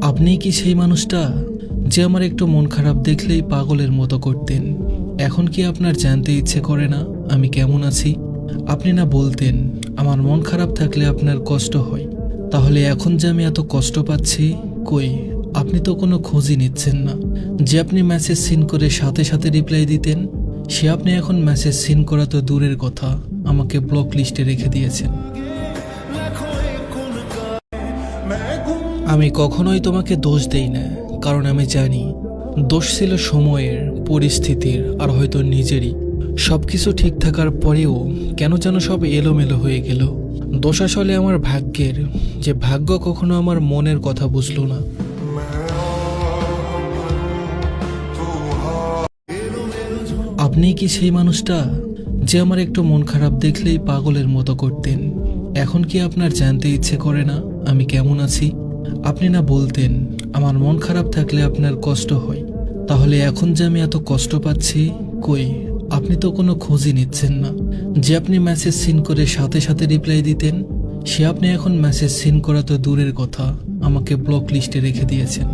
আপনি কি সেই মানুষটা যে আমার একটু মন খারাপ দেখলেই পাগলের মতো করতেন? এখন কি আপনার জানতে ইচ্ছে করে না আমি কেমন আছি? আপনি না বলতেন আমার মন খারাপ থাকলে আপনার কষ্ট হয়। তাহলে এখন যে আমি এত কষ্ট পাচ্ছি, কই আপনি তো কোনো খোঁজই নিচ্ছেন না। যে আপনি মেসেজ সিন করে সাথে সাথে রিপ্লাই দিতেন, সে আপনি এখন মেসেজ সিন করা তো দূরের কথা, আমাকে ব্লক লিস্টে রেখে দিয়েছেন। আমি কখনোই তোমাকে দোষ দেই না, কারণ আমি জানি দোষ ছিল সময়ের, পরিস্থিতির আর হয়তো নিজেরই। সবকিছু ঠিক থাকার পরেও কেন যেন সব এলোমেলো হয়ে গেল। দোষ আসলে আমার ভাগ্যের, যে ভাগ্য কখনো আমার মনের কথা বুঝলো না। আপনি কি সেই মানুষটা যে আমার একটু মন খারাপ দেখলেই পাগলের মতো করতেন? এখন কি আপনার জানতে ইচ্ছে করে না আমি কেমন আছি? আপনি না বলতেন আমার মন খারাপ থাকলে আপনার কষ্ট হয়। তাহলে এখন যে আমি এত কষ্ট পাচ্ছি, কই আপনি তো কোনো খোঁজই নিচ্ছেন না। যে আপনি মেসেজ সিন করে সাথে সাথে রিপ্লাই দিতেন, সে আপনি এখন মেসেজ সিন করা তো দূরের কথা, আমাকে ব্লক লিস্টে রেখে দিয়েছেন।